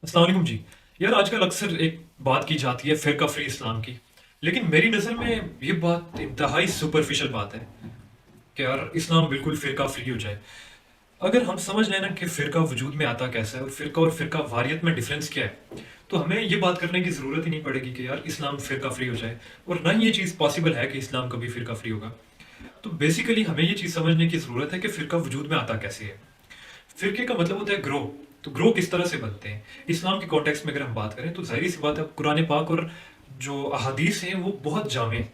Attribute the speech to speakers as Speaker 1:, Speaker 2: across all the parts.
Speaker 1: अस्सलाम वालेकुम जी। यार आजकल अक्सर एक बात की जाती है फ़िरका फ़्री इस्लाम की। लेकिन मेरी नज़र में ये बात इंतहाई सुपरफिशियल बात है कि यार इस्लाम बिल्कुल फ़िरका फ़्री हो जाए। अगर हम समझ लें ना कि फ़िरका वजूद में आता कैसे है और फ़िरका वारियत में डिफ़रेंस क्या है, तो हमें ये बात करने की ज़रूरत ही नहीं पड़ेगी कि यार इस्लाम फ़िरका फ़्री हो जाए और ना ही ये चीज़ पॉसिबल है कि इस्लाम कभी फ़िरका फ़्री होगा। तो बेसिकली हमें ये चीज़ समझने की ज़रूरत है कि फ़िरका वजूद में आता कैसे है। फिरके का मतलब होता है ग्रो। तो ग्रो किस तरह से बनते हैं? इस्लाम के कॉन्टेक्स्ट में अगर हम बात करें तो ज़ाहिर सी बात है कुरान पाक और जो अहादीस हैं वो बहुत जामे हैं।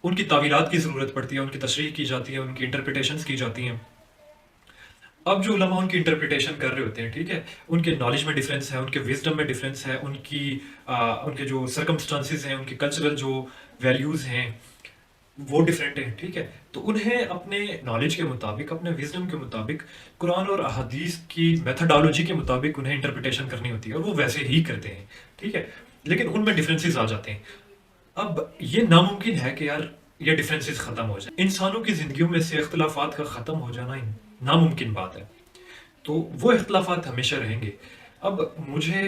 Speaker 1: उनकी तावीलात की ज़रूरत पड़ती है, उनकी तशरीह की जाती है, उनकी इंटरप्रिटेशंस की जाती हैं। अब जो उलमा उनकी इंटरप्रिटेशन कर रहे होते हैं, ठीक है? उनके नॉलेज में डिफरेंस है, उनके विज़डम में डिफरेंस है, उनके जो सर्कमस्टांसेस हैं, उनके कल्चरल जो वैल्यूज़ हैं वो डिफरेंट है, ठीक है? तो उन्हें अपने नॉलेज के मुताबिक, अपने विजडम के मुताबिक, कुरान और अहादीस की मेथडोलॉजी के मुताबिक उन्हें इंटरप्रिटेशन करनी होती है और वो वैसे ही करते हैं, ठीक है? लेकिन उनमें डिफरेंसेस आ जाते हैं। अब ये नामुमकिन है कि यार ये डिफरेंसेस ख़त्म हो जाए। इंसानों की ज़िंदगियों में से इख्तिलाफ़ात का ख़त्म हो जाना ही नामुमकिन बात है। तो वो इख्तिलाफ़ात हमेशा रहेंगे। अब मुझे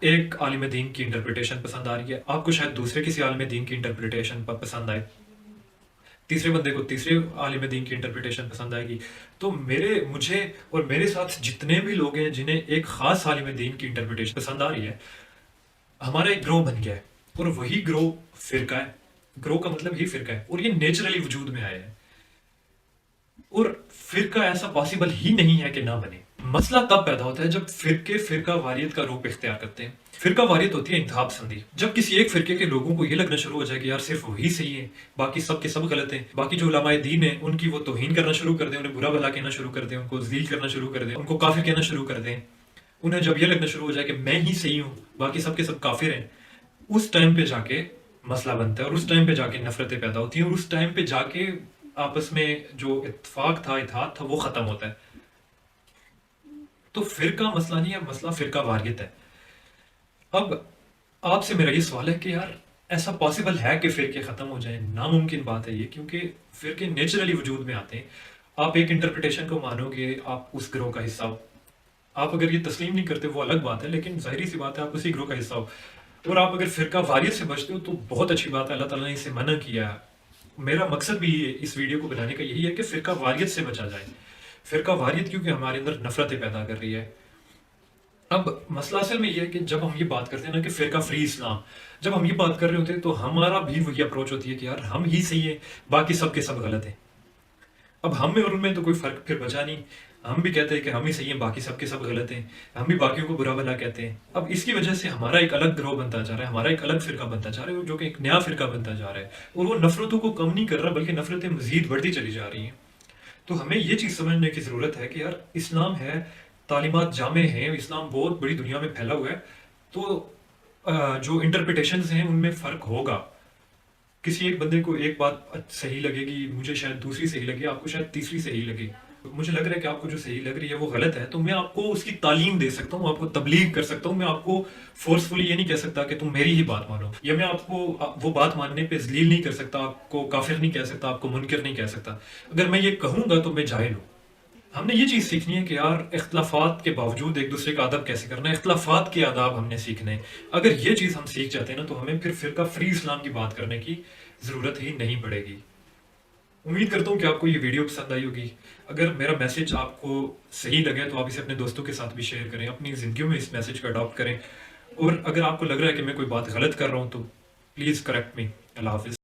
Speaker 1: एक आलिम दीन की इंटरप्रिटेशन पसंद आ रही है, आपको शायद दूसरे किसी आलिम दीन की इंटरप्रिटेशन पसंद आए। तीसरे बंदे को तीसरे आलिम दीन की इंटरप्रिटेशन पसंद आएगी। तो मुझे और मेरे साथ जितने भी लोग हैं जिन्हें एक ख़ास आलिम दीन की इंटरप्रिटेशन पसंद आ रही है, हमारा एक ग्रो बन गया है और वही ग्रो फ़िरका है। ग्रो का मतलब ही फ़िरका है और ये नेचुरली वजूद में आया है और फ़िरका ऐसा पॉसिबल ही नहीं है कि ना बने। मसला तब पैदा होता है जब फ़िरके फ़िरका वारियत का रूप इख्तियार करते हैं। फ़िरका वारियत होती है इंतहा पसंदी। जब किसी एक फ़िरके के लोगों को ये लगना शुरू हो जाए कि यार सिर्फ़ वही सही है, बाकी सब के सब गलत हैं। बाकी जो उलमाए दीन हैं, उनकी वो तौहीन करना शुरू कर दें, उन्हें बुरा-भला कहना शुरू कर दें, उनको ज़लील करना शुरू कर दें, उनको काफ़िर कहना शुरू कर दें। उन्हें जब ये लगना शुरू हो जाए कि मैं ही सही हूँ, बाकी सब के सब काफ़िर हैं, उस टाइम पे जाके मसला बनता है और उस टाइम पे जाके नफ़रतें पैदा होती हैं और उस टाइम पे जाके आपस में जो इत्तेफ़ाक था, इत्तेहाद था, वो ख़त्म होता है। तो फ़िरका मसला नहीं है, मसला फ़िरका वारियत है। अब आपसे मेरा ये सवाल है कि यार ऐसा पॉसिबल है कि फ़िरके ख़त्म हो जाएँ? नामुमकिन बात है ये, क्योंकि फ़िरके नेचुरली वजूद में आते हैं। आप एक इंटरप्रिटेशन को मानोगे, आप उस गिरोह का हिस्सा हो। आप अगर ये तस्लीम नहीं करते वो अलग बात है, लेकिन ज़ाहिर-सी बात है आप उसी गिरोह का हिस्सा हो। और आप अगर फ़िरका वारियत से बचते हो तो बहुत अच्छी बात है, अल्लाह ताला ने इसे मना किया है। मेरा मकसद भी इस वीडियो को बनाने का यही है कि फ़िरका वारियत से बचा जाए। फ़िरका वारियत क्योंकि हमारे अंदर नफ़रतें पैदा कर रही है। अब मसला असल में ये है कि जब हम ये बात करते हैं ना कि फ़िरका फ्री इस्लाम, जब हम ये बात कर रहे होते हैं तो हमारा भी वही अप्रोच होती है कि यार हम ही सही हैं, बाकी सब के सब गलत हैं। अब हम में और उनमें तो कोई फ़र्क फिर बचा नहीं। हम भी कहते हैं कि हम ही सही हैं, बाकी सब के सब गलत हैं। हम भी बाकियों को बुरा-भला कहते हैं। अब इसकी वजह से हमारा एक अलग गिरोह बनता जा रहा है, हमारा एक अलग फ़िरका बनता जा रहा है, जो कि एक नया फ़िरका बनता जा रहा है। और वो नफ़रतों को कम नहीं कर रहा, बल्कि नफ़रतें मज़ीद बढ़ती चली जा रही हैं। तो हमें ये चीज़ समझने की ज़रूरत है कि यार इस्लाम है, तालीमात जामे हैं, इस्लाम बहुत बड़ी दुनिया में फैला हुआ है। तो जो इंटरप्रिटेशंस हैं उनमें फ़र्क होगा। किसी एक बंदे को एक बात सही लगेगी, मुझे शायद दूसरी सही लगे, आपको शायद तीसरी सही लगे। मुझे लग रहा है कि आपको जो सही लग रही है वो गलत है, तो मैं आपको उसकी तालीम दे सकता हूँ, आपको तबलीग कर सकता हूँ। मैं आपको फ़ोर्सफुली ये नहीं कह सकता कि तुम मेरी ही बात मानो, या मैं आपको वो बात मानने पे ज़लील नहीं कर सकता, आपको काफ़िर नहीं कह सकता, आपको मुनकिर नहीं कह सकता। अगर मैं ये कहूँगा तो मैं जाहिल हूँ। हमने ये चीज़ सीखनी है कि यार इख्तलाफात के बावजूद एक दूसरे का अदब कैसे करना है, इख्तलाफात के आदाब हमने सीखने हैं। अगर ये चीज़ हम सीख जाते हैं ना तो हमें फिर फ़िरका फ्री इस्लाम की बात करने की ज़रूरत ही नहीं पड़ेगी। उम्मीद करता हूँ कि आपको ये वीडियो पसंद आई होगी। अगर मेरा मैसेज आपको सही लगे तो आप इसे अपने दोस्तों के साथ भी शेयर करें, अपनी ज़िंदगियों में इस मैसेज को अडॉप्ट करें। और अगर आपको लग रहा है कि मैं कोई बात गलत कर रहा हूँ तो प्लीज़ करेक्ट मी। अल्लाह हाफ़िज़।